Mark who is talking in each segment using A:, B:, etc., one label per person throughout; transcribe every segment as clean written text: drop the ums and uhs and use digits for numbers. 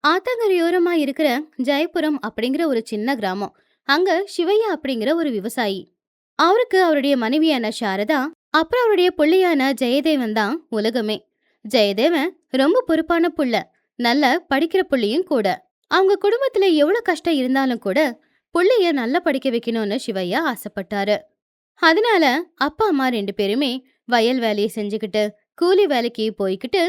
A: ஆத்தங்கரையோரமா இருக்கிற ஜெயபுரம் அப்படிங்கிற ஒரு சின்ன கிராமம். அங்க சிவையா அப்படிங்கிற ஒரு விவசாயி. அவருக்கு அவருடைய மனைவியான சாரதா, அப்புறம் அவருடைய புள்ளையான ஜெயதேவன் தான் உலகமே. ஜெயதேவன் ரொம்ப பொறுப்பான புள்ள, நல்ல படிக்கிற புள்ளையும் கூட. அவங்க குடும்பத்துல எவ்வளவு கஷ்டம் இருந்தாலும் கூட புள்ளைய நல்லா படிக்க வைக்கணும்னு சிவையா ஆசைப்பட்டாரு. அதனால அப்பா அம்மா ரெண்டு பேருமே வயல் வேலையை செஞ்சுக்கிட்டு கூலி வேலைக்கு போய்கிட்டு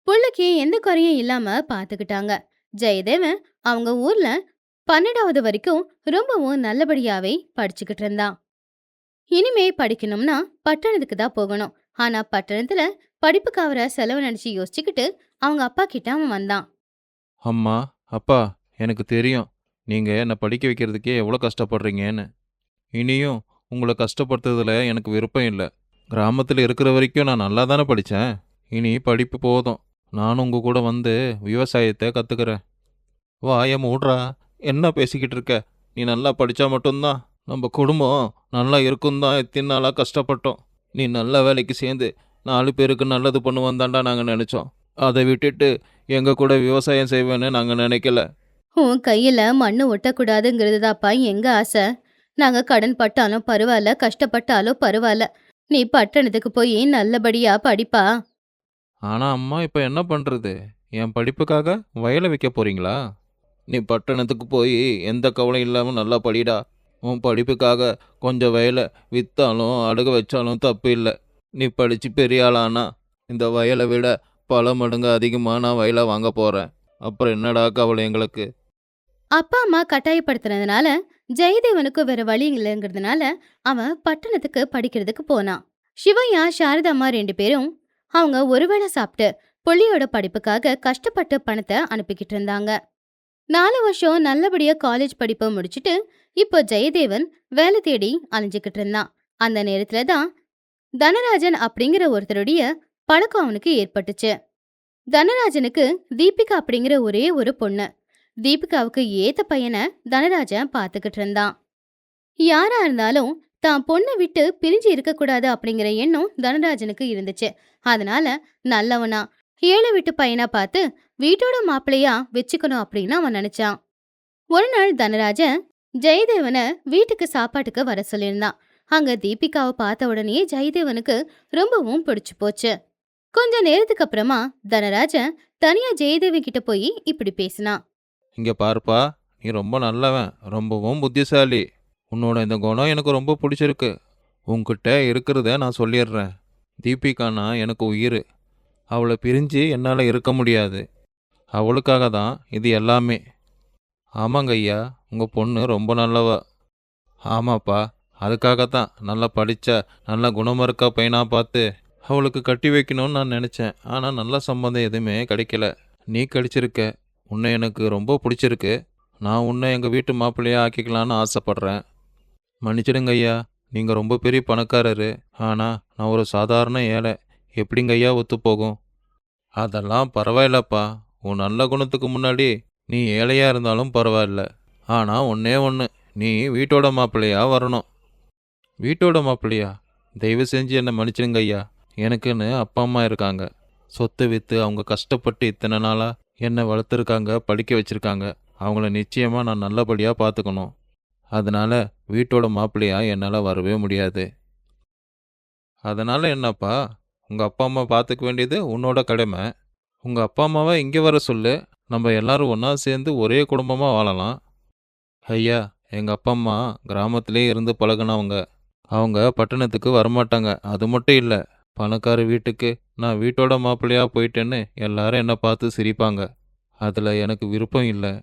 A: புள்ளைக்கு எந்த குறையும் இல்லாம பாத்துக்கிட்டாங்க. ஜெயதேவன் அவங்க ஊர்ல 12வது வரைக்கும் ரொம்பவும் நல்லபடியாவே படிச்சுக்கிட்டு இருந்தான். இனிமே படிக்கணும்னா பட்டணத்துக்கு தான் போகணும். ஆனா பட்டணத்துல படிப்புக்கு அவரை செலவு நினைச்சு யோசிச்சுக்கிட்டு அவங்க அப்பா கிட்ட அவன் வந்தான்.
B: அம்மா, அப்பா, எனக்கு தெரியும். நீங்க என்ன படிக்க வைக்கிறதுக்கே எவ்வளோ கஷ்டப்படுறீங்கன்னு. இனியும் உங்கள கஷ்டப்படுத்துறதுல எனக்கு விருப்பம் இல்ல. கிராமத்துல இருக்கிற வரைக்கும் நான் நல்லா தானே படிச்சேன். இனி படிப்பு போதும். நானும் உங்க கூட வந்து விவசாயத்த கத்துக்கிறேன். வாய மூட்றா. என்ன பேசிக்கிட்டு இருக்க? நீ நல்லா படிச்சா மட்டும்தான் நம்ம குடும்பம் நல்லா இருக்கும் தான் இத்தனை நாளா கஷ்டப்பட்டோம். நீ நல்ல வேலைக்கு சேர்ந்து 4 பேருக்கு நல்லது பண்ணுவான் தான்டா நாங்க நினைச்சோம். அதை விட்டுட்டு எங்க கூட விவசாயம் செய்வேன்னு நாங்க நினைக்கல.
A: உன் கையில மண்ணு ஒட்டக்கூடாதுங்கிறது தாப்பா எங்க ஆசை. நாங்க கடன் பட்டாலும் பரவாயில்ல, கஷ்டப்பட்டாலும் பரவாயில்ல, நீ பட்டணத்துக்கு போய் நல்லபடியா படிப்பா.
B: ஆனா அம்மா, இப்ப என்ன பண்றது? என் படிப்புக்காக வயலை விற்க போறீங்களா? நீ பட்டணத்துக்கு போய் எந்த கவலையும் இல்லாம நல்லா படிடா. உன் படிப்புக்காக கொஞ்சம் வயலை வித்தாலும் அடகு வச்சாலும் தப்பு இல்லை. நீ படிச்சு பெரிய ஆளானா இந்த வயலை விட பல மடங்கு அதிகமாக நான் வயலை வாங்க போறேன். அப்புறம் என்னடா கவலை எங்களுக்கு?
A: அப்பா அம்மா கட்டாயப்படுத்துனதுனால ஜெயதேவனுக்கு வேற வழி இல்லைங்கிறதுனால அவன் பட்டணத்துக்கு படிக்கிறதுக்கு போனான். சிவையா சாரதாம்மா ரெண்டு பேரும் அவங்க ஒருவேளை சாப்பிட்டு புள்ளியோட படிப்புக்காக கஷ்டப்பட்டு பணத்தை அனுப்பிக்கிட்டு இருந்தாங்க. 4 வருஷம் நல்லபடியா காலேஜ் படிப்பை முடிச்சிட்டு இப்போ ஜெயதேவன் வேலை தேடி அலைஞ்சுக்கிட்டு இருந்தான். அந்த நேரத்துல தான் தனராஜன் அப்படிங்கிற ஒருத்தருடைய பழக்கம் அவனுக்கு ஏற்பட்டுச்சு. தனராஜனுக்கு தீபிகா அப்படிங்கிற ஒரே ஒரு பொண்ணு. தீபிகாவுக்கு ஏத்த பையனை தனராஜன் பாத்துக்கிட்டு இருந்தான். யாரா இருந்தாலும் தான் பொண்ணை விட்டு பிரிஞ்சு இருக்கக்கூடாது அப்படிங்கிற எண்ணம் தனராஜனுக்கு இருந்துச்சு. அதனால நல்லவனா ஏழை வீட்டு பையனா பார்த்து வீட்டோட மாப்பிள்ளையா வச்சுக்கணும் அப்படின்னு அவன் நினைச்சான். ஒரு நாள் தனராஜன் ஜெயதேவனை வீட்டுக்கு சாப்பாட்டுக்கு வர சொல்லியிருந்தான். அங்க தீபிகாவை பார்த்த உடனே ஜெயதேவனுக்கு ரொம்பவும் பிடிச்சு போச்சு. கொஞ்ச நேரத்துக்கு அப்புறமா தனராஜன் தனியா ஜெயதேவன் கிட்ட போய் இப்படி பேசினான்.
B: இங்கே பாருப்பா, நீ ரொம்ப நல்லவன், ரொம்பவும் புத்திசாலி. உன்னோட இந்த குணம் எனக்கு ரொம்ப பிடிச்சிருக்கு. உன்கிட்ட இருக்கிறத நான் சொல்லிடுறேன். தீபிகானா எனக்கு உயிர். அவளை பிரிஞ்சு என்னால் இருக்க முடியாது. அவளுக்காக தான் இது எல்லாமே. ஆமாங்க ஐயா, உங்கள் பொண்ணு ரொம்ப நல்லவ. ஆமாப்பா, அதுக்காகத்தான் நல்லா படித்த நல்ல குணமாக இருக்க பையனாக பார்த்து அவளுக்கு கட்டி வைக்கணும்னு நான் நினச்சேன். ஆனால் நல்ல சம்பந்தம் எதுவுமே கிடைக்கல. நீ கிடைச்சிருக்க. உன்னை எனக்கு ரொம்ப பிடிச்சிருக்கு. நான் உன்னை எங்கள் வீட்டு மாப்பிள்ளையாக ஆக்கிக்கலான்னு ஆசைப்பட்றேன். மன்னிச்சிடுங்க ஐயா, நீங்கள் ரொம்ப பெரிய பணக்காரரு. ஆனால் நான் ஒரு சாதாரண ஏழை. எப்படிங்க ஐயா ஒத்து போகும்? அதெல்லாம் பரவாயில்லப்பா. உன் நல்ல குணத்துக்கு முன்னாடி நீ ஏழையாக இருந்தாலும் பரவாயில்ல. ஆனால் ஒன்றே ஒன்று, நீ வீட்டோட மாப்பிள்ளையா வரணும். வீட்டோட மாப்பிள்ளையா? தயவு செஞ்சு என்னை மன்னிச்சிடுங்க ஐயா. எனக்குன்னு அப்பா அம்மா இருக்காங்க. சொத்து விற்று அவங்க கஷ்டப்பட்டு இத்தனை நாளாக என்னை வளர்த்துருக்காங்க, படிக்க வச்சுருக்காங்க. அவங்கள நிச்சயமாக நான் நல்லபடியாக பார்த்துக்கணும். அதனால் வீட்டோட மாப்பிள்ளையா என்னால் வரவே முடியாது. அதனால் என்னப்பா, உங்கள் அப்பா அம்மா பார்த்துக்க வேண்டியது உன்னோட கடமை. உங்கள் அப்பா அம்மாவை இங்கே வர சொல்லு. நம்ம எல்லாரும் ஒன்றா சேர்ந்து ஒரே குடும்பமாக வாழலாம். ஐயா, எங்கள் அப்பா அம்மா கிராமத்திலே இருந்து பழகுனவங்க. அவங்க பட்டணத்துக்கு வரமாட்டாங்க. அது மட்டும் இல்லை, பணக்கார வீட்டுக்கு நான் வீட்டோட மாப்பிள்ளையாக போயிட்டேன்னு எல்லாரும் என்னை பார்த்து சிரிப்பாங்க. அதில் எனக்கு விருப்பம் இல்லை.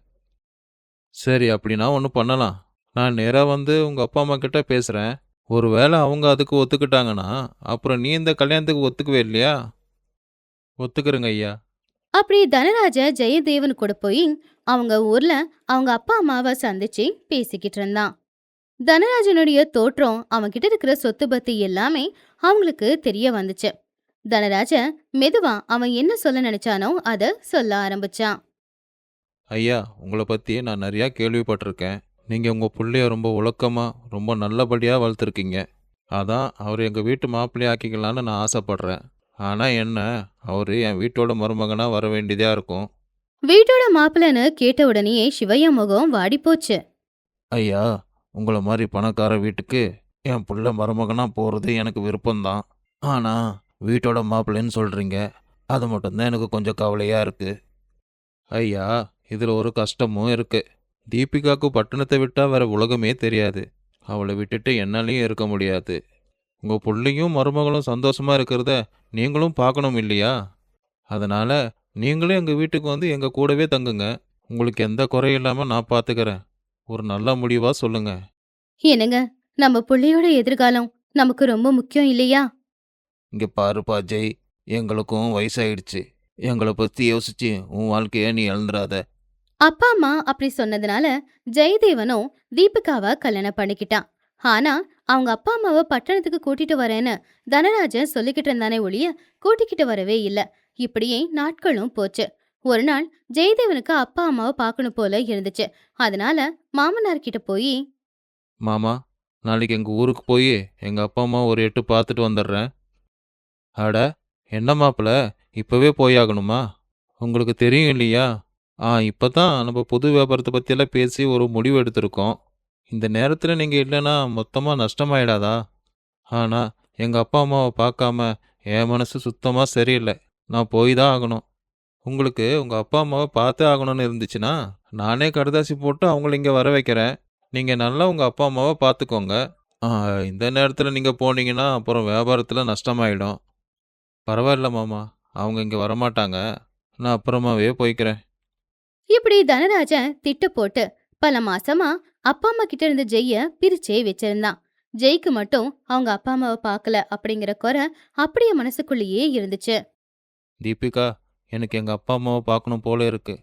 B: சரி, அப்படின்னா ஒன்று பண்ணலாம். நான் நேராக வந்து உங்கள் அப்பா அம்மா கிட்ட பேசுகிறேன். ஒருவேளை அவங்க அதுக்கு ஒத்துக்கிட்டாங்கன்னா அப்புறம் நீ இந்த கல்யாணத்துக்கு ஒத்துக்குவே இல்லையா? ஒத்துக்கிறேங்க ஐயா.
A: அப்படி தனராஜ ஜெயதேவன் கூட போய் அவங்க ஊர்ல அவங்க அப்பா அம்மாவை சந்திச்சு பேசிக்கிட்டு இருந்தான். தனராஜனுடைய தோற்றம், அவன்கிட்ட இருக்கிற சொத்து பத்தி எல்லாமே அவங்களுக்கு தெரிய வந்துச்சு. தனராஜ மெதுவா அவன் என்ன சொல்ல நினைச்சானோ அத சொல்ல ஆரம்பிச்சான்.
B: ஐயா, உங்களை பற்றி நான் நிறையா கேள்விப்பட்டிருக்கேன். நீங்கள் உங்கள் புள்ளைய ரொம்ப ஒழுக்கமாக ரொம்ப நல்லபடியாக வளர்த்துருக்கீங்க. அதான் அவர் எங்கள் வீட்டு மாப்பிள்ளையை ஆக்கிக்கலான்னு நான் ஆசைப்பட்றேன். ஆனால் என்ன, அவர் என் வீட்டோட மருமகனாக வர வேண்டியதாக இருக்கும்.
A: வீட்டோட மாப்பிள்ளைன்னு கேட்ட உடனேயே சிவையா முகம் வாடி போச்சு.
B: ஐயா, உங்கள மாரி பணக்கார வீட்டுக்கு என் புள்ள மருமகனா போறது எனக்கு விருப்பம்தான். ஆனா, வீட்டோட மாப்பிள்ளைன்னு சொல்றீங்க. அது மட்டும் தான் எனக்கு கொஞ்சம் கவலையா இருக்கு. ஐயா, இதுல ஒரு கஷ்டமும் இருக்கு. தீபிகாக்கு பட்டணத்தை விட்டா வேற உலகமே தெரியாது. அவளை விட்டுட்டு என்னாலயும் இருக்க முடியாது. உங்க புள்ளையும் மருமகளும் சந்தோஷமா இருக்கிறத நீங்களும் பார்க்கணும் இல்லையா? அதனால நீங்களும் எங்க வீட்டுக்கு வந்து எங்க கூடவே தங்குங்க. உங்களுக்கு எந்த குறையும் இல்லாம நான் பார்த்துக்கிறேன். ஒரு நல்ல முடிவா சொல்லுங்க.
A: என்னங்க, நம்ம புள்ளையோட எதிர்காலம் நமக்கு ரொம்ப முக்கியம் இல்லையா?
B: இங்க பாருப்பா ஜெய், எங்களுக்கும் வயசாயிடுச்சு. எங்களை பத்தி யோசிச்சு உன் வாழ்க்கைய நீ இழந்துடாத.
A: அப்பா அம்மா அப்படி சொன்னதுனால ஜெயதேவனும் தீபிகாவை கல்யாணம் பண்ணிக்கிட்டான். ஆனா அவங்க அப்பா அம்மாவை பட்டணத்துக்கு கூட்டிட்டு வரேன்னு தனராஜன் சொல்லிக்கிட்டு இருந்தானே ஒழிய கூட்டிக்கிட்டு வரவே இல்ல. இப்படியே நாட்களும் போச்சு. ஒரு நாள் ஜெயதேவனுக்கு அப்பா அம்மாவை பார்க்கணும் போல இருந்துச்சு. அதனால மாமனார் கிட்ட போய்,
B: மாமா, நாளைக்கு எங்க ஊருக்கு போய் எங்க அப்பா அம்மா ஒரு எட்டு பார்த்துட்டு வந்துடுறேன். அட, என்ன மாப்பிள, இப்பவே போயாகணுமா? உங்களுக்கு தெரியும் இல்லையா? இப்பதான் நம்ம புது வியாபாரத்தை பத்தியெல்லாம் பேசி ஒரு முடிவு எடுத்திருக்கோம். இந்த நேரத்துல நீங்க இல்லைன்னா மொத்தமா நஷ்டமாயிடாதா? ஆனா, எங்க அப்பா அம்மாவை பார்க்காம என் மனசு சுத்தமா சரியில்லை. நான் போய் தான் ஆகணும். உங்களுக்கு உங்க அப்பா அம்மாவை பார்த்தே ஆகணும்னு இருந்துச்சுன்னா, நானே கடுதாசி போட்டு அவங்கள இங்க வர வைக்கிறேன். நீங்க நல்லா உங்க அப்பா அம்மாவை பார்த்துக்கோங்க. ஆ, இந்த நேரத்துல நீங்க போனீங்கன்னா அப்புறம் வியாபாரத்துல நஷ்டமாயிடும். பரவாயில்ல மாமா, அவங்க இங்க வரமாட்டாங்க. நான் அப்புறமாவே போய்க்கிறேன்.
A: இப்படி தனராஜன் திட்டு போட்டு பல மாசமா அப்பா அம்மா கிட்ட இருந்த ஜெய்ய பிரிச்சே வச்சிருந்தான். ஜெய்க்கு மட்டும் அவங்க அப்பா அம்மாவை பார்க்கல அப்படிங்கிற குறை அப்படியே மனசுக்குள்ளேயே இருந்துச்சு.
B: தீபிகா, எனக்கு எங்க அப்பா அம்மாவை பார்க்கணும் போல இருக்கு.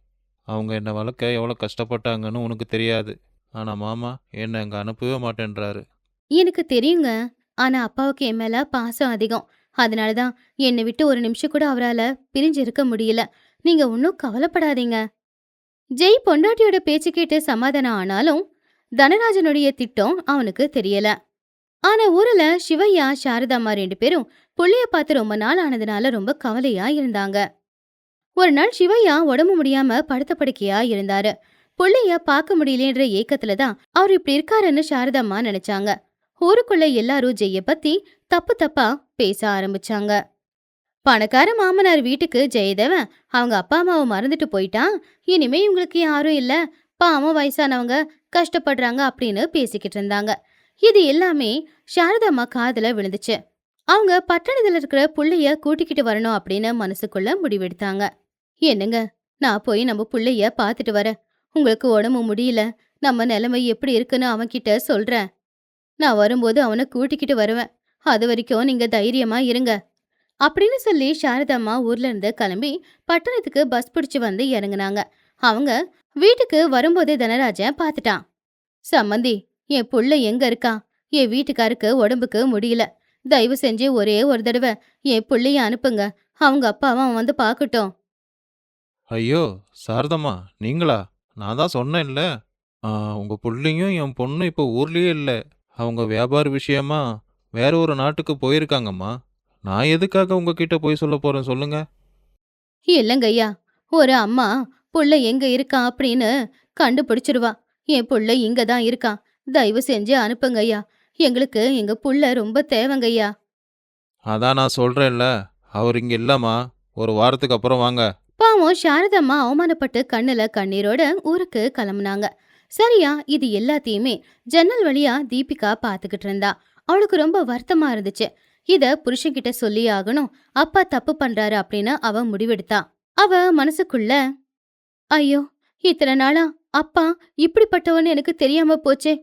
B: அவங்க என்னை வளர்க்க எவ்வளோ கஷ்டப்பட்டாங்கன்னு உனக்கு தெரியாது. ஆனா மாமா என்னை அங்க அனுப்பவே மாட்டேன்றாரு.
A: எனக்கு தெரியுங்க. ஆனா அப்பாவுக்கு என் மேல பாசம் அதிகம். அதனாலதான் என்னை விட்டு ஒரு நிமிஷம் கூட அவரால பிரிஞ்சு இருக்க முடியல. நீங்க ஒன்னும் கவலைப்படாதீங்க. ஜெய் பொண்டாட்டியோட பேச்சு கேட்டு சமாதானம் ஆனாலும் தனராஜனுடைய திட்டம் அவனுக்கு தெரியல. ஆனா ஊர்ல சிவையா சாரதாம்மா 2 பேரும் புள்ளைய பார்த்து ரொம்ப நாள் ஆனதுனால ரொம்ப கவலையா இருந்தாங்க. ஒரு நாள் சிவையா உடம்பு முடியாம படுத்த படுக்கையா இருந்தாரு. புள்ளைய பார்க்க முடியலன்ற ஏக்கத்துல தான் அவர் இப்படி இருக்காருன்னு சாரதாம்மா நினைச்சாங்க. ஊருக்குள்ள எல்லாரும் ஜெய்ய பத்தி தப்பு தப்பா பேச ஆரம்பிச்சாங்க. பணக்கார மாமனார் வீட்டுக்கு ஜெயதேவன் அவங்க அப்பா அம்மாவை மறந்துட்டு போயிட்டான். இனிமே இவங்களுக்கு யாரும் இல்ல, பாவம் வயசானவங்க கஷ்டப்படுறாங்க அப்படின்னு பேசிக்கிட்டு இருந்தாங்க. இது எல்லாமே சாரதாம்மா காதுல விழுந்துச்சு. அவங்க பட்டணத்துல இருக்கிற புள்ளைய கூட்டிக்கிட்டு வரணும் அப்படின்னு மனசுக்குள்ள முடிவெடுத்தாங்க. என்னங்க, நான் போய் நம்ம புள்ளைய பார்த்துட்டு வரேன். உங்களுக்கு உடம்பு முடியல, நம்ம நிலைமை எப்படி இருக்குன்னு அவன்கிட்ட சொல்றேன். நான் வரும்போது அவனை கூட்டிக்கிட்டு வருவேன். அது வரைக்கும் நீங்க தைரியமா இருங்க அப்படின்னு சொல்லி சாரதாம்மா ஊர்ல இருந்து கிளம்பி பட்டணத்துக்கு பஸ் பிடிச்சு வந்து இறங்குனாங்க. அவங்க வீட்டுக்கு வரும்போதே தனராஜன் பார்த்துட்டான். சம்மந்தி, என் புள்ள எங்க இருக்கா? என் வீட்டுக்காருக்கு உடம்புக்கு முடியல. தயவு செஞ்சு ஒரே ஒரு தடவை என் புள்ளைய அனுப்புங்க. அவங்க அப்பாவும் அவன் வந்து பார்க்கட்டும்.
B: ஐயோ, சாரதம்மா, நீங்களா? நான் தான் சொன்னேன்ல. ஆ, உங்க புள்ளையும் என் பொண்ணும் இப்போ ஊர்லயே இல்லை. அவங்க வியாபார விஷயமா வேற ஒரு நாட்டுக்கு போயிருக்காங்கம்மா. நான் எதுக்காக உங்ககிட்ட போய் சொல்ல போறேன் சொல்லுங்க?
A: இல்லைங்கய்யா, ஒரு அம்மா புள்ள எங்க இருக்கான் அப்படின்னு கண்டுபிடிச்சிருவா. என் புள்ள இங்க தான் இருக்கான். தயவு செஞ்சு அனுப்புங்கய்யா. எங்களுக்கு எங்க புள்ள ரொம்ப தேவைங்கய்யா.
B: அதான் நான் சொல்றேன்ல, அவர் இங்க இல்லம்மா. ஒரு வாரத்துக்கு அப்புறம் வாங்க.
A: பாவம் சாரதம்மா அவமானப்பட்டு கண்ணுல கண்ணீரோட ஊருக்கு கிளம்புனாங்க. சரியா இது எல்லாத்தையுமே ஜன்னல் வழியா தீபிகா பாத்துக்கிட்டு இருந்தா. அவளுக்கு ரொம்ப வருத்தமா இருந்துச்சு. இத புருஷன்கிட்ட சொல்லி ஆகணும், அப்பா தப்பு பண்றாரு அப்படின்னு அவ முடிவெடுத்தா. அவ மனசுக்குள்ள, ஐயோ, இத்தனை நாளா அப்பா இப்படிப்பட்டவன்னு எனக்கு தெரியாம போச்சே.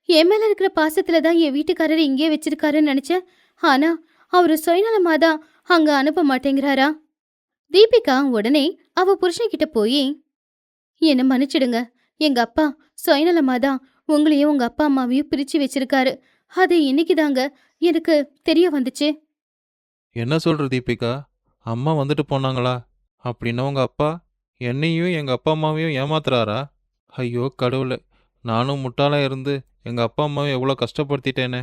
A: என் மேல இருக்கிற பாசத்துல தான் என் வீட்டுக்காரர் இங்கே வச்சிருக்காருன்னு நினைச்சேன். ஆனா அவரு சுயநலமாதான் அங்க அனுப்ப மாட்டேங்கிறாரா? தீபிகா உடனே அவ புருஷன்கிட்ட போய், என்ன மன்னிச்சிடுங்க. எங்க அப்பா சுயநலமாதான் உங்களையும் உங்க அப்பா அம்மாவையும் பிரிச்சு வச்சிருக்காரு. அது இன்னைக்குதாங்க எனக்கு தெரிய வந்துச்சு.
B: என்ன சொல்ற தீபிகா? அம்மா வந்துட்டு போனாங்களா? அப்படின்னா உங்க அப்பா என்னையும் எங்க அப்பா அம்மாவையும் ஏமாத்துறாரா? ஐயோ கடவுளே! நானும் முட்டாளா இருந்து எங்க அப்பா அம்மாவை எவ்வளோ கஷ்டப்படுத்திட்டேனே!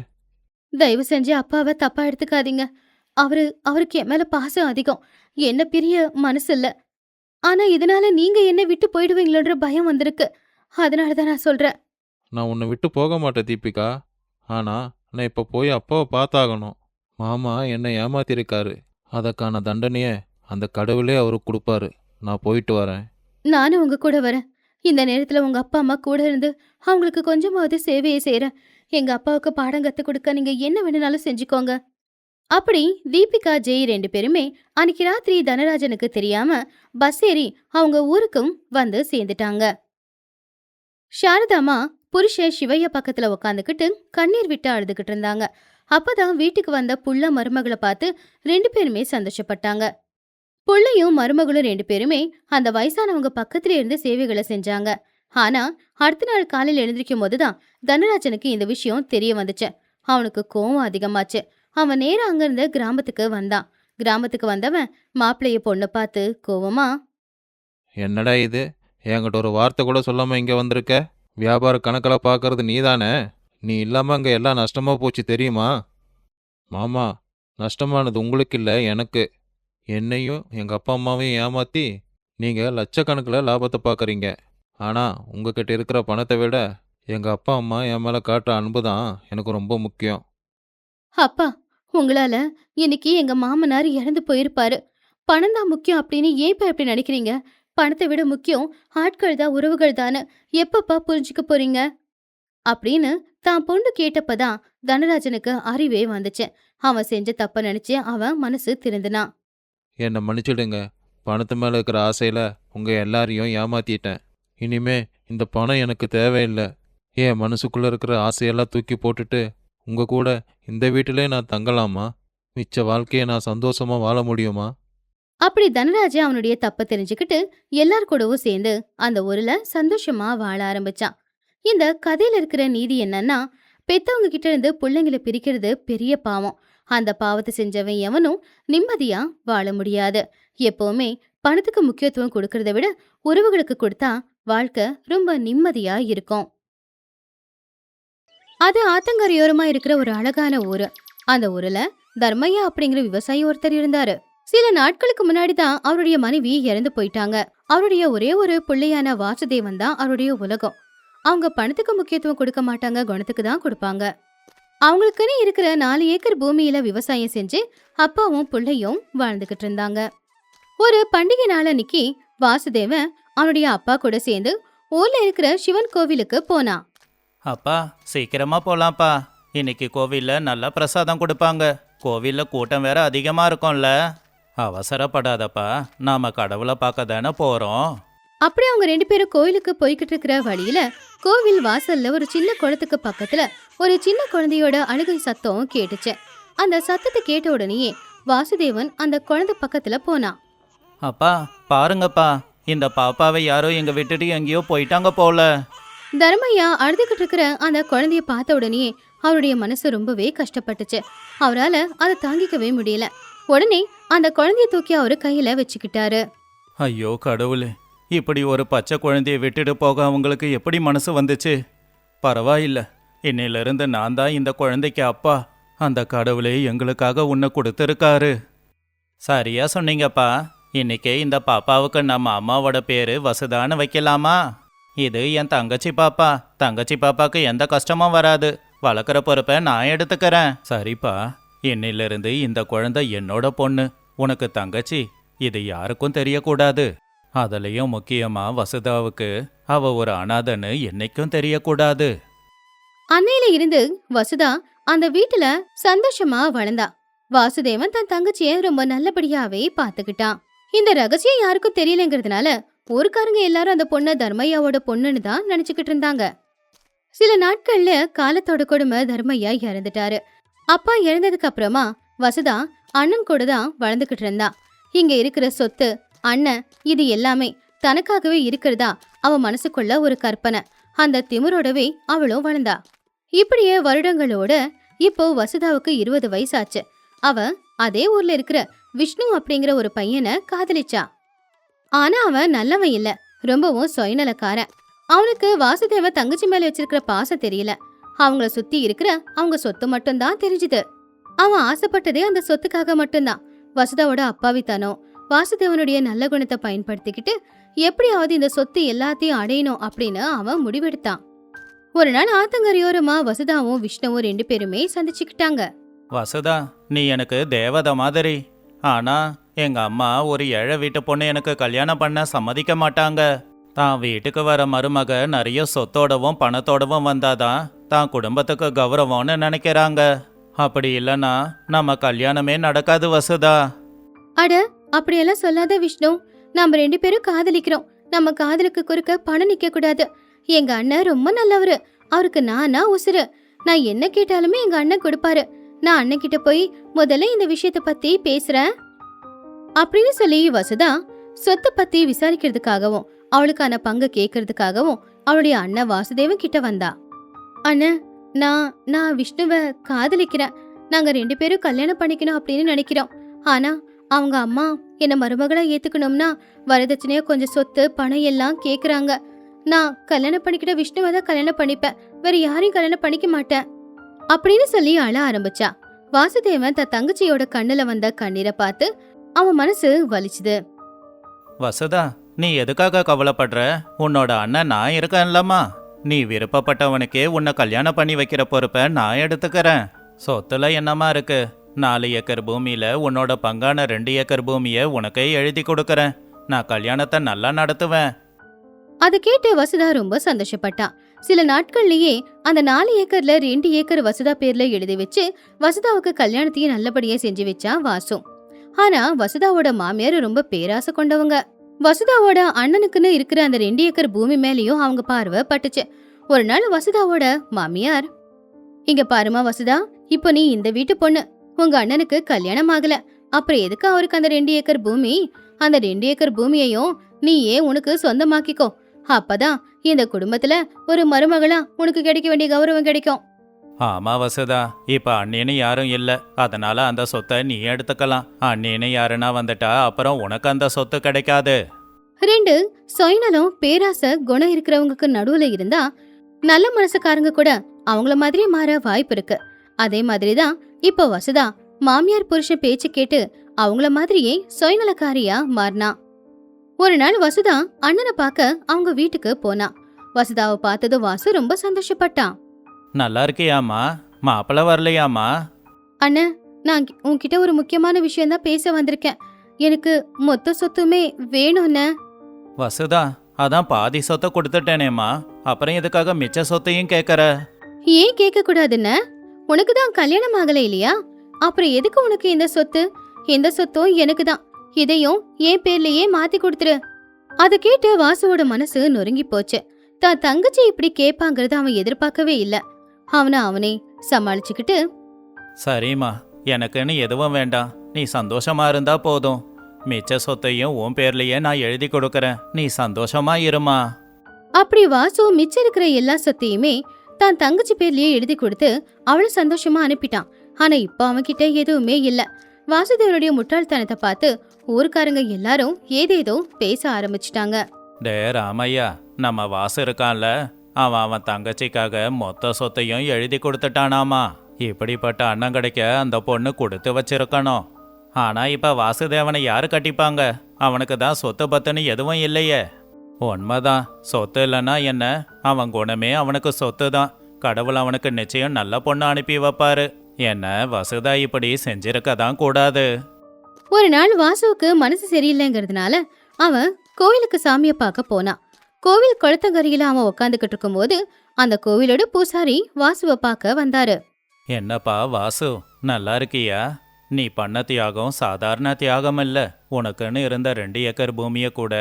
A: தயவு செஞ்சு அப்பாவை தப்பா எடுத்துக்காதீங்க. அவருக்கு என் மேல பாசம் அதிகம். என்ன பிரிய மனசு இல்ல. ஆனா இதனால நீங்க என்ன விட்டு போயிடுவீங்களோன்ற பயம் வந்திருக்கு. அதனாலதான் நான் சொல்றேன்.
B: நான் உன்னை விட்டு போக மாட்டேன் தீபிகா. ஆனா நான் இப்போ போய் அப்பாவை பார்த்தாகணும். மாமா என்னை ஏமாத்திருக்காரு. அதற்கான தண்டனைய அந்த கடவுளே அவருக்கு கொடுப்பாரு. நான் போயிட்டு வரேன்.
A: நானும் உங்க கூட வரேன். இந்த நேரத்துல உங்க அப்பா அம்மா கூட இருந்து அவங்களுக்கு கொஞ்சமாவது சேவையை செய்யறேன். எங்க அப்பாவுக்கு பாடம் கத்து கொடுக்க நீங்க என்ன வேணும்னாலும் செஞ்சுக்கோங்க. அப்படி தீபிகா ஜெய் 2 பேருமே அன்னைக்கு ராத்திரி தனராஜனுக்கு தெரியாம பஸ் ஏறி அவங்க ஊருக்கும் வந்து சேர்ந்துட்டாங்க. சாரதாமா புருஷன் சிவையா பக்கத்துல உக்காந்துக்கிட்டு கண்ணீர் விட்டு அழுதுகிட்டு இருந்தாங்க. அப்பதான் வீட்டுக்கு வந்த புள்ள மருமகளை பார்த்து 2 பேருமே சந்தோஷப்பட்டாங்க. புள்ளையும் மருமகளும் 2 பேருமே அந்த வயசானவங்க பக்கத்துல இருந்து சேவைகளை செஞ்சாங்க. ஆனா அடுத்த நாள் காலையில் எழுந்திருக்கும் போதுதான் தனராஜனுக்கு இந்த விஷயம் தெரிய வந்துச்சு. அவனுக்கு கோவம் அதிகமாச்சு. அவன் நேரா அங்கிருந்த கிராமத்துக்கு வந்தான். கிராமத்துக்கு வந்தவன் மாப்பிள்ளைய பொண்ணு பார்த்து கோவமா,
B: என்னடா இது? என்கிட்ட ஒரு வார்த்தை கூட சொல்லாம இங்க வந்திருக்க. வியாபார கணக்கில் பார்க்கறது நீதானே? நீ இல்லாம அங்க எல்லாம் நஷ்டமா போச்சு தெரியுமா? மாமா, நஷ்டமானது உங்களுக்கு இல்லை, எனக்கு. என்னையும் எங்க அப்பா அம்மாவையும் ஏமாத்தி நீங்க லட்சக்கணக்கில் லாபத்தை பார்க்குறீங்க. ஆனா உங்ககிட்ட இருக்கிற பணத்தை விட எங்க அப்பா அம்மா என் மேல காட்டுற அன்பு தான் எனக்கு ரொம்ப முக்கியம்.
A: அப்பா, உங்களால இன்னைக்கு எங்க மாமனார் இறந்து போயிருப்பாரு. பணம் தான் முக்கியம் அப்படின்னு ஏன்ப்பா இப்படி நினைக்கிறீங்க? பணத்தை விட முக்கியம் ஆட்கள் தான், உறவுகள் தானே. எப்பப்பா புரிஞ்சுக்க போறீங்க? அப்படின்னு தான் பொண்ணு கேட்டப்பதான் தனராஜனுக்கு அறிவே வந்துச்சு. அவன் செஞ்ச தப்ப நினைச்சு அவன் மனசு திருந்தினான்.
B: என்னை மன்னிச்சிடுங்க. பணத்து மேல இருக்கிற ஆசையில உங்க எல்லாரையும் ஏமாத்திட்டேன். இனிமே இந்த பணம் எனக்கு தேவையில்லை. என் மனசுக்குள்ள இருக்கிற ஆசையெல்லாம் தூக்கி போட்டுட்டு உங்க கூட இந்த வீட்டிலே நான் தங்கலாமா? மிச்ச வாழ்க்கையை நான் சந்தோஷமா வாழ முடியுமா?
A: அப்படி தனராஜன் அவனுடைய தப்ப தெரிஞ்சுக்கிட்டு எல்லார் கூடவும் சேர்ந்து அந்த ஊர்ல சந்தோஷமா வாழ ஆரம்பிச்சான். இந்த கதையில இருக்கிற நீதி என்னன்னா, பெத்தவங்க கிட்ட இருந்து பிள்ளைங்களை பிரிக்கிறது பெரிய பாவம். அந்த பாவத்தை செஞ்சவன் எவனும் நிம்மதியா வாழ முடியாது. எப்பவுமே பணத்துக்கு முக்கியத்துவம் கொடுக்கறத விட உறவுகளுக்கு கொடுத்தா வாழ்க்கை ரொம்ப நிம்மதியா இருக்கும். அது ஆத்தங்கரையோரமா இருக்கிற ஒரு அழகான ஊரு. அந்த ஊர்ல தர்மையா அப்படிங்கிற விவசாயி ஒருத்தர் இருந்தாரு. சில நாட்களுக்கு முன்னாடி தான் அவருடைய மனைவி இறந்து போயிட்டாங்க. அவருடைய ஒரே ஒரு பிள்ளையான வாசுதேவன் தான் அவருடைய உலகம். அவங்க பணத்துக்கு முக்கியத்துவம் கொடுக்க மாட்டாங்க, குணத்துக்கு தான் கொடுப்பாங்க. அவங்களுக்குன்னு இருக்கிற 4 ஏக்கர் பூமியில விவசாயம் செஞ்சு அப்பாவும் பிள்ளையும் வாழ்ந்துகிட்டு இருந்தாங்க. ஒரு பண்டிகை நாள் அன்னைக்கு வாசுதேவன் அவனுடைய அப்பா கூட சேர்ந்து ஊர்ல இருக்கிற சிவன் கோவிலுக்கு போனான்.
C: அப்பா, சீக்கிரமா போலாம்ப்பா. இன்னைக்கு கோவில்ல நல்லா பிரசாதம் கொடுப்பாங்க. கோவில்ல கூட்டம் வேற அதிகமா இருக்கும்ல. அவசரப்படாதப்பா, நாம கடவுளை பார்க்க தானே போறோம்.
A: அப்படி அவங்க 2 பேரும் கோயிலுக்கு போய்கிட்டு இருக்கிற வழியில கோவில் வாசல்ல ஒரு சின்ன குளத்துக்கு பக்கத்துல ஒரு சின்ன குழந்தையோட அழுகை சத்தம் கேட்டுச்சு. அந்த சத்தத்தை கேட்ட உடனேயே வாசுதேவன் அந்த குழந்தை பக்கத்துல போனான்.
C: அப்பா, பாருங்கப்பா, இந்த பாப்பாவை யாரோ எங்க விட்டுட்டு எங்கேயோ போயிட்டாங்க போல.
A: தர்மையா அழுதுகிட்டு இருக்கிற அந்த குழந்தைய பார்த்த உடனே அவருடைய மனசு ரொம்பவே கஷ்டப்பட்டுச்சு. அவரால அதை தாங்கிக்கவே முடியல. உடனே அந்த குழந்தைய தூக்கி அவரு கையில வச்சுக்கிட்டாரு.
C: ஐயோ கடவுளே, இப்படி ஒரு பச்சை குழந்தைய விட்டுட்டு போக அவங்களுக்கு எப்படி மனசு வந்துச்சு? பரவாயில்ல, இன்னையிலிருந்து நான் தான் இந்த குழந்தைக்கு அப்பா. அந்த கடவுளே எங்களுக்காக உன்னை கொடுத்துருக்காரு. சரியா சொன்னீங்கப்பா. இன்னைக்கே இந்த பாப்பாவுக்கு நம்ம அம்மாவோட பேரு வசுதான்னு வைக்கலாமா? இது என் தங்கச்சி பாப்பா. தங்கச்சி பாப்பாக்கு எந்த கஷ்டமும் வராது. வளர்க்குற பொறுப்பை நான் எடுத்துக்கிறேன். சரிப்பா, இன்னையிலிருந்து இந்த குழந்தை என்னோட பொண்ணு, உனக்கு தங்கச்சி. இது யாருக்கும் தெரியக்கூடாது. அதுலயும் முக்கியமா வசுதாவுக்கு அவ ஒரு அனாதைன்னு என்னைக்கும் தெரியக்கூடாது.
A: அன்னையில இருந்து வசுதா அந்த வீட்டுல சந்தோஷமா வளர்ந்தா. வாசுதேவன் தன் தங்கச்சிய ரொம்ப நல்லபடியாவே பாத்துக்கிட்டான். இந்த ரகசியம் யாருக்கும் தெரியலங்கிறதுனால ஊருக்காரங்க எல்லாரும் அந்த பொண்ண தர்மையாவோட பொண்ணுன்னு தான் நினைச்சுக்கிட்டு இருந்தாங்க. சில நாட்கள்ல காலத்தோட கொடுமை தர்மையா இறந்துட்டாரு. அப்பா இறந்ததுக்கு அப்புறமா வசுதா அண்ணன் கூட தான் வளர்ந்துகிட்டு இருந்தா. இங்க இருக்கிற சொத்து, அண்ணன், இது எல்லாமே தனக்காகவே இருக்கிறதா அவ மனசுக்குள்ள ஒரு கற்பனை. அந்த திமிரோடவே அவளும் வளர்ந்தா. இப்படியே வருடங்களோட இப்போ வசுதாவுக்கு 20 வயசாச்சு. அவ அதே ஊர்ல இருக்கிற விஷ்ணு அப்படிங்கிற ஒரு பையனை காதலிச்சா. ஆனா அவன் நல்லவன் இல்ல, ரொம்பவும் சுயநலக்காரன். அவனுக்கு வாசுதேவ தங்கச்சி மேல வச்சிருக்கிற பாசம் தெரியல. அவங்கள சுத்தி இருக்கிற அவங்க சொத்து மட்டும்தான் தெரிஞ்சுது. அவன் ஆசைப்பட்டதே அந்த சொத்துக்காக மட்டும்தான். வசுதாவோட அப்பாவித்தனம், வாசுதேவனுடைய நல்ல குணத்தை பயன்படுத்திக்கிட்டு எப்படியாவது இந்த சொத்து எல்லாத்தையும் அடையணும் அப்படின்னு அவன் முடிவெடுத்தான். ஒரு நாள் ஆத்தங்கரையோரமா வசுதாவும் விஷ்ணுவும் 2 பேருமே சந்திச்சுக்கிட்டாங்க.
C: வசுதா, நீ எனக்கு தேவதை மாதிரி. ஆனா எங்க அம்மா ஒரு ஏழை வீட்டு பொண்ணு எனக்கு கல்யாணம் பண்ண சம்மதிக்க மாட்டாங்க. தான் வீட்டுக்கு வர மருமக நிறைய சொத்தோடவும் பணத்தோடவும் வந்தாதான் தான் குடும்பத்துக்கு கௌரவம்னு நினைக்கிறாங்க. அப்படி இல்லைன்னா நம்ம கல்யாணமே நடக்காது வசுதா.
A: அட, அப்படியெல்லாம் சொல்லாத விஷ்ணு. நம்ம 2 பேரும் காதலிக்கிறோம். நம்ம காதலுக்கு குறுக்க பணம் நிக்க கூடாது. எங்க அண்ணன் ரொம்ப நல்லவரு. அவருக்கு நானா உசுரு. நான் என்ன கேட்டாலுமே எங்க அண்ணன் கொடுப்பாரு. நான் அண்ணன் கிட்ட போய் முதல்ல இந்த விஷயத்த பத்தி பேசுறேன் அப்படின்னு சொல்லி வசுதா சொத்தை பத்தி விசாரிக்கிறதுக்காகவும் அவளுக்கான பங்கு கேட்கறதுக்காகவும் அவளுடைய அண்ணன் வாசுதேவன் கிட்ட வந்தா. அண்ணன், நான் விஷ்ணுவை காதலிக்கிறேன். நாங்க 2 பேரும் கல்யாணம் பண்ணிக்கணும் அப்படின்னு நினைக்கிறோம். ஆனா அவங்க அம்மா என்ன மருமகளா ஏத்துக்கணும்னா வரதட்சணையா கொஞ்சம் சொத்து பணம் எல்லாம் கேக்குறாங்க. நான் கல்யாணம் பண்ணிக்கிட்ட விஷ்ணுவை தான் கல்யாணம் பண்ணிப்பேன். வேற யாரையும் கல்யாணம் பண்ணிக்க மாட்டேன் அப்படின்னு சொல்லி அழ ஆரம்பிச்சா. வாசுதேவன் தன் தங்கச்சியோட கண்ணுல வந்த கண்ணீரை பார்த்து அவன் மனசு வலிச்சுது.
C: வசுதா, நீ எதுக்காக கவலைப்படுற? உன்னோட அண்ணன் நான் இருக்கேன்லம்மா. நீ விருப்பப்பட்டவனுக்கே உன்னை கல்யாணம் பண்ணி வைக்கிற பொறுப்பை நான் எடுத்துக்கிறேன். சொத்துல என்னமா இருக்கு? 4 ஏக்கர் பூமியில உன்னோட பங்கான 2 ஏக்கர் பூமியை உனக்கே எழுதி கொடுக்கறேன். நான் கல்யாணத்தை நல்லா நடத்துவேன்.
A: அதை கேட்டு வசுதா ரொம்ப சந்தோஷப்பட்டா. சில நாட்கள்லயே அந்த 4 ஏக்கர்ல 2 ஏக்கர் வசுதா பேர்ல எழுதி வச்சு வசுதாவுக்கு கல்யாணத்தையும் நல்லபடியா செஞ்சு வச்சா வாசு. ஆனா வசுதாவோட மாமியார் ரொம்ப பேராசை கொண்டவங்க. வசுதாவோட அண்ணனுக்குன்னு இருக்கிற அந்த 2 ஏக்கர் பூமி மேலயும் அவங்க பார்வை பட்டுச்சு. ஒரு நாள் வசுதாவோட மாமியார், இங்க பாருமா வசுதா, இப்போ நீ இந்த வீட்டு பொண்ணு. உங்க அண்ணனுக்கு கல்யாணம் ஆகல. அப்புறம் எதுக்கு அவருக்கு அந்த 2 ஏக்கர் பூமி? அந்த 2 ஏக்கர் பூமியையும் நீ ஏன் உனக்கு சொந்தமாக்கிக்கோ. அப்பதான் இந்த குடும்பத்துல ஒரு மருமகளா உனக்கு கிடைக்க வேண்டிய கௌரவம் கிடைக்கும்.
C: ஆமா வசுதா, இப்ப அண்ணின்னு யாரும் இல்ல. அதனால அந்த சொத்தை நீ எடுத்துக்கலாம். அண்ணின்னு யாருன்னா வந்துட்டா அப்புறம் உனக்கு அந்த சொத்து கிடைக்காது.
A: 2 சுயநலம் பேராசை குணம் இருக்கிறவங்களுக்கு நடுவுல இருந்தா நல்ல மனசுக்காரங்க கூட அவங்கள மாதிரி மாற வாய்ப்பு இருக்கு. அதே மாதிரிதான் இப்போ வசுதா மாமியார் புருஷன் பேச்சு கேட்டு அவங்கள மாதிரியே சுயநலக்காரியா மாறினா. ஒரு நாள் வசுதா அண்ணனை பார்க்க அவங்க வீட்டுக்கு போனா. வசுதாவை பார்த்ததும் வாசு ரொம்ப சந்தோஷப்பட்டான்.
C: நல்லா இருக்கியாமா? மாப்பிள்ள வரலையாமா?
A: அண்ணன், நான் உன்கிட்ட ஒரு முக்கியமான விஷயம் தான் பேச வந்திருக்கேன். எனக்கு மொத்த சொத்துமே வேணும்னு.
C: வசுதா, அதான் பாதி சொத்தை கொடுத்துட்டேனேம்மா. அப்புறம் எதுக்காக மிச்ச சொத்தையும் கேட்கற?
A: ஏன் கேட்க கூடாதுன்னு? உனக்கு தான் கல்யாணம் ஆகல இல்லையா? அப்புறம் எதுக்கு உனக்கு இந்த சொத்து? இந்த சொத்தும் எனக்கு தான். இதையும் என் பேர்லயே மாத்தி கொடுத்துரு. அதை கேட்டு வாசுவோட மனசு நொறுங்கி போச்சு. தான் தங்கச்சி இப்படி கேட்பாங்கிறத அவன் எதிர்பார்க்கவே இல்ல. அவனே சமாளிச்சுக்கிட்டு,
C: சரிம்மா, எனக்குன்னு எதுவும் வேண்டாம். நீ சந்தோஷமா இருந்தா போதும். மிச்ச சொத்தையும் உன் பேர்லயே நான் எழுதி கொடுக்கறேன். நீ சந்தோஷமா இருமா.
A: அப்படி வாசு மிச்சம் இருக்கிற எல்லா சொத்தையுமே தான் தங்கச்சி பேர்லயே எழுதி கொடுத்து அவளை சந்தோஷமா அனுப்பிட்டான். ஆனா இப்ப அவன்கிட்ட எதுவுமே இல்ல. வாசுதேவனுடைய முட்டாள்தனத்தை பார்த்து ஊருக்காரங்க எல்லாரும் ஏதேதோ பேச ஆரம்பிச்சிட்டாங்க.
C: டே ராமையா, நம்ம வாசு இருக்கான்ல, அவன் தங்கச்சிக்காக மொத்த சொத்தையும் எழுதி கொடுத்துட்டானாமா. இப்படிப்பட்ட அண்ணன் கிடைக்க அந்த பொண்ணு கொடுத்து வச்சிருக்கணும். ஆனா இப்ப வாசுதேவனை யாரு கட்டிப்பாங்க? அவனுக்கு தான் சொத்து பத்துன்னு எதுவும் இல்லையே. உண்மைதான், சொத்து இல்லைன்னா என்ன? அவன் குணமே அவனுக்கு சொத்து தான். கடவுள் அவனுக்கு நிச்சயம் நல்ல பொண்ணு அனுப்பி வைப்பாரு. என்ன வசுதா இப்படி செஞ்சிருக்க தான் கூடாது.
A: ஒரு நாள் வாசுவுக்கு மனசு சரியில்லைங்கிறதுனால அவன் கோவிலுக்கு சாமியை பார்க்க போனான். கோவில் குளத்தங்கரையில அவன் உக்காந்துக்கிட்டு இருக்கும்போது அந்த கோவிலோட பூசாரி வாசுவை பார்க்க வந்தாரு.
C: என்னப்பா வாசு, நல்லா இருக்கியா? நீ பண்ண தியாகம் சாதாரண தியாகம் இல்ல. உனக்குன்னு இருந்த 2 ஏக்கர் பூமியை கூட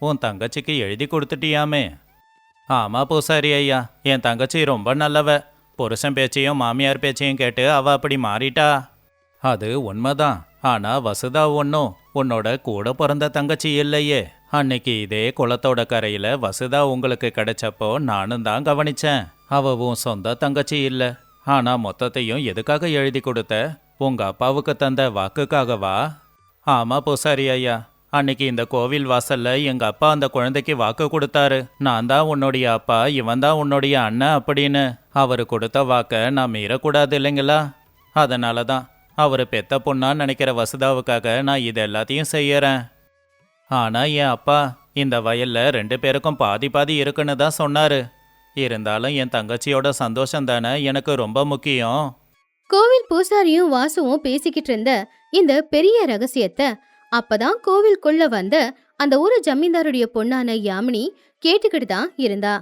C: உன் தங்கச்சிக்கு எழுதி கொடுத்துட்டியாமே. ஆமா பூசாரி ஐயா, என் தங்கச்சி ரொம்ப நல்லவ. புருஷன் பேச்சையும் மாமியார் பேச்சையும் கேட்டு அவ அப்படி மாறிட்டா. அது உண்மைதான். ஆனா வசுதா ஒன்னும் உன்னோட கூட பிறந்த தங்கச்சி இல்லையே. அன்னைக்கு இதே குளத்தோட கரையில வசுதா உங்களுக்கு கிடைச்சப்போ நானும் தான் கவனிச்சேன். அவ உன் சொந்த தங்கச்சி இல்ல. ஆனா மொத்தத்தையும் எதுக்காக எழுதி கொடுத்த? உங்க அப்பாவுக்கு தந்த வாக்குக்காகவா? ஆமா பூசாரி ஐயா, அன்னைக்கு இந்த கோவில் வாசல்ல எங்க அப்பா அந்த குழந்தைக்கு வாக்கு கொடுத்தாரு. நான் தான் உன்னுடைய அப்பா, இவன் தான் உன்னுடைய அண்ணன் அப்படின்னு. அவரு கொடுத்த வாக்க நான் மீறக்கூடாது இல்லைங்களா? அதனால தான் அவரு பெத்த பொண்ணான்னு நினைக்கிற வசுதாவுக்காக நான் இது எல்லாத்தையும் செய்யறேன். ஆனா என் அப்பா இந்த வயல்ல 2 பேருக்கும் பாதி பாதி இருக்குன்னு தான் சொன்னாரு. இருந்தாலும் என் தங்கச்சியோட சந்தோஷம் தானே எனக்கு ரொம்ப முக்கியம்.
A: கோவில் பூசாரியும் வாசுவும் பேசிக்கிட்டு இருந்த இந்த பெரிய ரகசியத்தை அப்பதான் கோவிலுக்குள்ள வந்த அந்த ஊரு ஜமீன்தாருடைய பொண்ணான யாமினி கேட்டுக்கிட்டு தான் இருந்தா.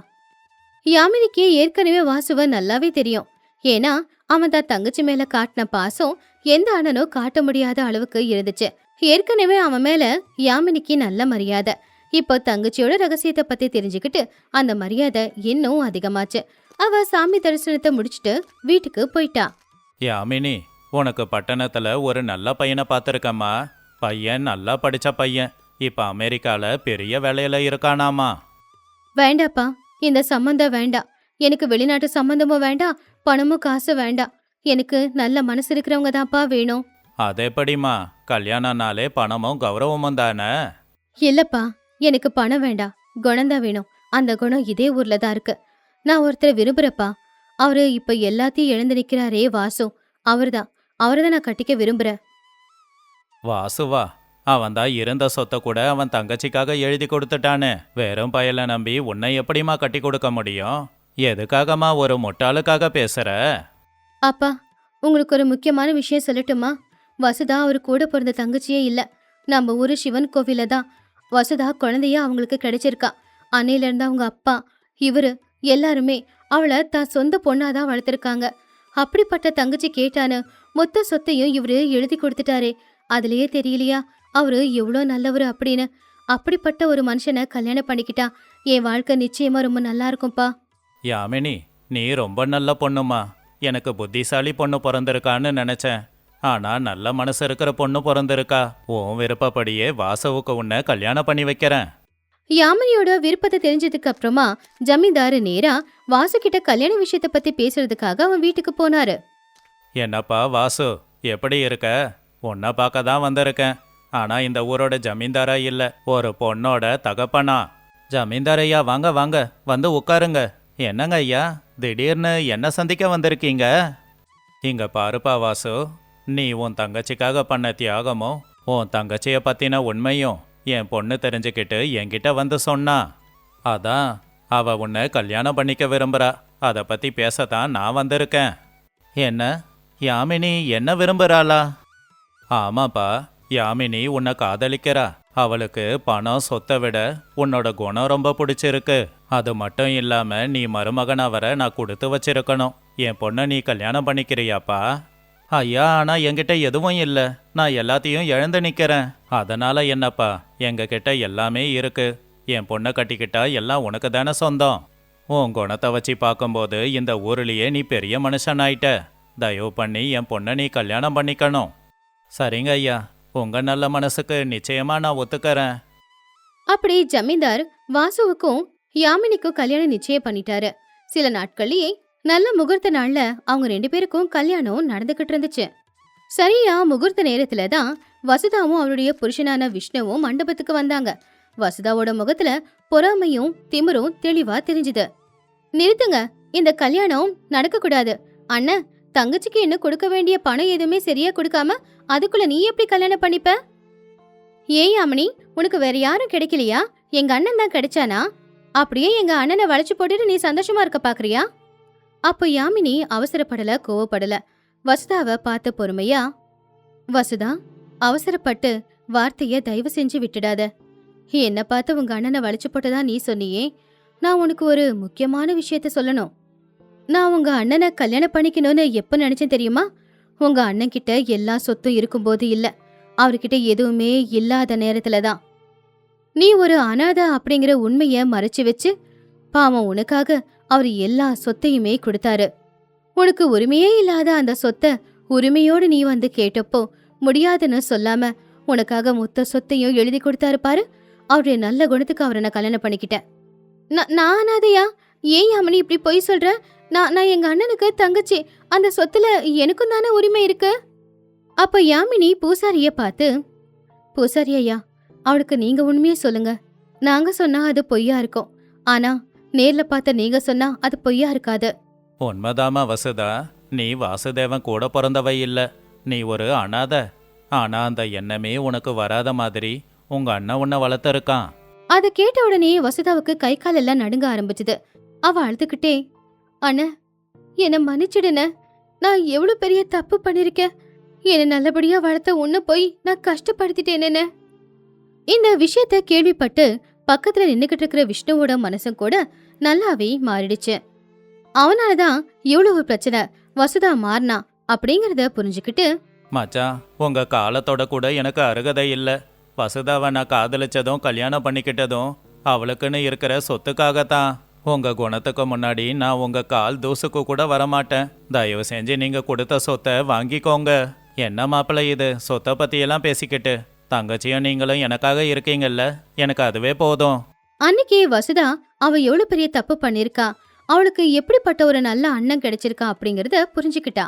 A: யாமினிக்கு ஏற்கனவே வாசுவ நல்லாவே தெரியும். ஏன்னா அவன் தான் தங்கச்சி மேல காட்டின பாசம் எந்த அண்ணனும் காட்ட முடியாத அளவுக்கு இருந்துச்சு. ஏற்கனவே அவன் மேல யாமினிக்கு நல்ல மரியாதை. இப்போ தங்கச்சியோட ரகசியத்தை பத்தி தெரிஞ்சுக்கிட்டு அந்த மரியாதை இன்னும் அதிகமாச்சு. அவ சாமி தரிசனத்தை முடிச்சிட்டு வீட்டுக்கு போயிட்டா.
C: யாமினி, உனக்கு பட்டணத்துல ஒரு நல்ல பையனை பார்த்துருக்கம்மா. பையன் நல்லா படிச்ச பையன். இப்ப அமெரிக்கால பெரிய வேலையில இருக்கானாமா.
A: வேண்டாப்பா, இந்த சம்பந்தம் வேண்டாம். எனக்கு வெளிநாட்டு சம்பந்தமும் வேண்டாம், பணமும் காசு வேண்டாம். எனக்கு நல்ல மனசு இருக்கிறவங்க தான்ப்பா வேணும்.
C: அதெப்படிம்மா? கல்யாணம்னாலே பணமும் கௌரவமும் தானே.
A: இல்லப்பா, எனக்கு பணம் வேண்டாம், குணம்தான் வேணும். அந்த குணம் இதே ஊர்ல தான் இருக்கு. நான் ஒருத்தரை விரும்புறப்பா. அவரு இப்ப எல்லாத்தையும் இழந்து நிக்கிறாரே வாசு, அவர்தான் நான் கட்டிக்க விரும்புறேன்.
C: வாசுவா, அவன் தான் இருந்த சொத்தை கூட அவன் தங்கச்சிக்காக எழுதி கொடுத்துட்டானே. வெறும் பயலை நம்பி உன்னை எப்படிம்மா கட்டி கொடுக்க முடியும்? எதுக்காகம்மா ஒரு முட்டாளுக்காக பேசுற?
A: அப்பா, உங்களுக்கு ஒரு முக்கியமான விஷயம் சொல்லட்டுமா? வசுதா அவர் கூட பிறந்த தங்கச்சியே இல்ல. நம்ம ஊரு சிவன் கோவில தான் வசுதா குழந்தைய அவங்களுக்கு கிடைச்சிருக்கா. அன்னையில இருந்து அவங்க அப்பா, இவரு எல்லாருமே அவளை தான் சொந்த பொண்ணாதான் வளர்த்திருக்காங்க. அப்படிப்பட்ட தங்கச்சி கேட்டான்னு மொத்த சொத்தையும் இவரு எழுதி கொடுத்துட்டாரே. அதுலயே தெரியலையா அவரு எவ்வளோ நல்லவரு அப்படின்னு? அப்படிப்பட்ட ஒரு மனுஷனை கல்யாணம் பண்ணிக்கிட்டா என் வாழ்க்கை நிச்சயமா ரொம்ப நல்லா இருக்கும்பா.
C: யாமினி, நீ ரொம்ப நல்ல பொண்ணுமா. எனக்கு புத்திசாலி பொண்ணு பிறந்திருக்கான்னு நினைச்சேன். ஆனா நல்ல மனசு இருக்கிற பொண்ணு பிறந்திருக்கா. உன் விருப்பப்படியே வாசவுக்கு உன்னை கல்யாணம் பண்ணி வைக்கிறேன்.
A: யாமினியோட விருப்பத்தை தெரிஞ்சதுக்கு அப்புறமா ஜமீன்தாரு நேரா வாசு கிட்ட கல்யாண விஷயத்த பத்தி பேசுறதுக்காக அவன் வீட்டுக்கு போனாரு.
C: என்னப்பா வாசு, எப்படி இருக்க? உன்னை பார்க்க தான் வந்திருக்கேன். ஆனா இந்த ஊரோட ஜமீன்தாரா இல்ல, ஒரு பொண்ணோட தகப்பனா. ஜமீன்தார் ஐயா, வாங்க வாங்க, வந்து உட்காருங்க. என்னங்க ஐயா, திடீர்னு என்ன சந்திக்க வந்திருக்கீங்க? இங்க பாருப்பா வாசு, நீ உன் தங்கச்சிக்காக பண்ண தியாகமும் உன் தங்கச்சிய பத்தின உண்மையும் என் பொண்ணு தெரிஞ்சுக்கிட்டு என்கிட்ட வந்து சொன்னா. அதான் அவ உன்னை கல்யாணம் பண்ணிக்க விரும்புறா. அதை பத்தி பேசத்தான் நான் வந்திருக்கேன். என்ன, யாமினி என்ன விரும்புறாளா? ஆமாப்பா, யாமினி உன்னை காதலிக்கிறா. அவளுக்கு பணம் சொத்தை விட உன்னோட குணம் ரொம்ப பிடிச்சிருக்கு. அது மட்டும் இல்லாம நீ மருமகனா வர நான் கொடுத்து வச்சிருக்கணும். என் பொண்ணை நீ கல்யாணம் பண்ணிக்கிறியாப்பா? ஐயா, ஆனா என்கிட்ட எதுவும் இல்லை. நான் எல்லாத்தையும் இழந்து நிக்கிறேன். அதனால என்னப்பா, எங்க கிட்ட எல்லாமே இருக்கு. என் பொண்ணை கட்டிக்கிட்டா எல்லாம் உனக்கு தானே சொந்தம். உன் குணத்தை வச்சு பார்க்கும்போது இந்த ஊர்லயே நீ பெரிய மனுஷன் ஆயிட்ட. தயவு பண்ணி என் பொண்ணை நீ கல்யாணம் பண்ணிக்கணும். சரிங்க ஐயா, உங்க நல்ல மனசுக்கு நிச்சயமா நான் ஒத்துக்கறேன்.
A: அப்படி ஜமீன்தார் வாசுவுக்கும் யாமினிக்கும் கல்யாணம் நிச்சயம் பண்ணிட்டாரு. சில நாட்கள்லயே நல்ல முகூர்த்த நாள்ல அவங்க 2 பேருக்கும் கல்யாணம் நடந்துகிட்டு இருந்துச்சு. சரியா முகூர்த்த நேரத்துல தான் வசுதாவும் அவருடைய புருஷனான விஷ்ணுவும் மண்டபத்துக்கு வந்தாங்க. வசுதாவோட முகத்துல பொறாமையும் திமிரும் தெளிவா தெரிஞ்சுது. நிறுத்துங்க, இந்த கல்யாணம் நடக்க கூடாது. அண்ணன், தங்கச்சிக்கு இன்னும் கொடுக்க வேண்டிய பணம் எதுவுமே சரியா கொடுக்காம அதுக்குள்ள நீ எப்படி கல்யாணம் பண்ணிப்ப? ஏய் யாமினி, உனக்கு வேற யாரும் கிடைக்கலையா? எங்க அண்ணன் தான் கிடைச்சானா? அப்படியே எங்க அண்ணனை வளைச்சு போட்டுட்டு நீ சந்தோஷமா இருக்க பாக்குறியா? அப்போ யாமினி அவசரப்படல, கோவப்படல. வசுதாவை பார்த்த பொறுமையா, வசுதா, அவசரப்பட்டு வார்த்தைய தயவு செஞ்சு விட்டுடாத. என்ன பார்த்து உங்க அண்ணனை வளைச்சு போட்டதா நீ சொன்னியே. நான் உனக்கு ஒரு முக்கியமான விஷயத்த சொல்லணும். நான் உங்க அண்ணனை கல்யாணம் பண்ணிக்கணும்னு எப்ப நினைச்சேன் தெரியுமா? உங்க அண்ணன் கிட்ட எல்லா சொத்தும் இருக்கும்போது இல்ல, அவர்கிட்ட எதுவுமே இல்லாத நேரத்துல தான். நீ ஒரு அனாதை அப்படிங்கிற உண்மைய மறைச்சு வச்சு பாவம் உனக்காக அவர் எல்லா சொத்தையுமே கொடுத்தாரு. உனக்கு உரிமையே இல்லாத அந்த சொத்தை உரிமையோடு நீ வந்து கேட்டப்போ முடியாதுன்னு சொல்லாம உனக்காக மொத்த சொத்தையும் எழுதி கொடுத்தாரு பாரு. அவருடைய நல்ல குணத்துக்கு அவரை நான் கல்யாணம் பண்ணிக்கிட்டேன். நான் அனாதையா? ஏன் யாமினி இப்படி பொய் சொல்ற? நான் எங்க அண்ணனுக்கு தங்கச்சி. அந்த சொத்துல எனக்கும் தானே உரிமை இருக்கு. அப்ப யாமினி பூசாரிய பார்த்து, பூசாரி ஐயா, அவளுக்கு நீங்க உண்மையே சொல்லுங்க. நாங்க சொன்னா அது பொய்யா இருக்கும். ஆனா நேர்ல பார்த்த நீங்க சொன்னா அது பொய்யா இருக்காது.
C: உண்மைதாமா வசுதா, நீ வாசுதேவன் கூட பிறந்தவை இல்ல. நீ ஒரு அனாதை. ஆனா அந்த எண்ணமே உனக்கு வராத மாதிரி உங்க அண்ணன் உன்னை வளர்த்துருக்கான்.
A: அதை கேட்ட உடனே வசுதாவுக்கு கை கால் எல்லாம் நடுங்க ஆரம்பிச்சது. அவ அழுதுகிட்டே, அண்ணா என்னை மன்னிச்சிடுன, நான் எவ்வளவு பெரிய தப்பு பண்ணிருக்கேன். என்னை நல்லபடியா வளர்த்த உன்னை போய் நான் கஷ்டப்படுத்திட்டேனே. இந்த விஷயத்த கேள்விப்பட்டு பக்கத்துல நின்னுகிட்டு இருக்கிற விஷ்ணுவோட மனசும் கூட நல்லாவே மாறிடுச்சு. அவனாலதான் இவ்வளவு பிரச்சனை வசுதா மாறினா அப்படிங்கறத புரிஞ்சுக்கிட்டு,
C: மச்சான், உங்க காலத்தோட கூட எனக்கு அருகதை இல்லை. வசுதாவை நான் காதலிச்சதும் கல்யாணம் பண்ணிக்கிட்டதும் அவளுக்குன்னு இருக்கிற சொத்துக்காகத்தான். உங்க குணத்துக்கு முன்னாடி நான் உங்க கால் தூசுக்கு கூட வரமாட்டேன். தயவு செஞ்சு நீங்க கொடுத்த சொத்தை வாங்கிக்கோங்க. என்ன மாப்பிள்ளை இது, சொத்தை பத்தியெல்லாம் பேசிக்கிட்டு? தங்கச்சியும் நீங்களும் எனக்காக இருக்கீங்கல்ல, எனக்கு அதுவே போதும்.
A: அன்னைக்கே வசுதா அவ எவ்வளவு பெரிய தப்பு பண்ணிருக்கா, அவளுக்கு எப்படிப்பட்ட ஒரு நல்ல அண்ணன் கிடைச்சிருக்கா அப்படிங்கறத புரிஞ்சுக்கிட்டா.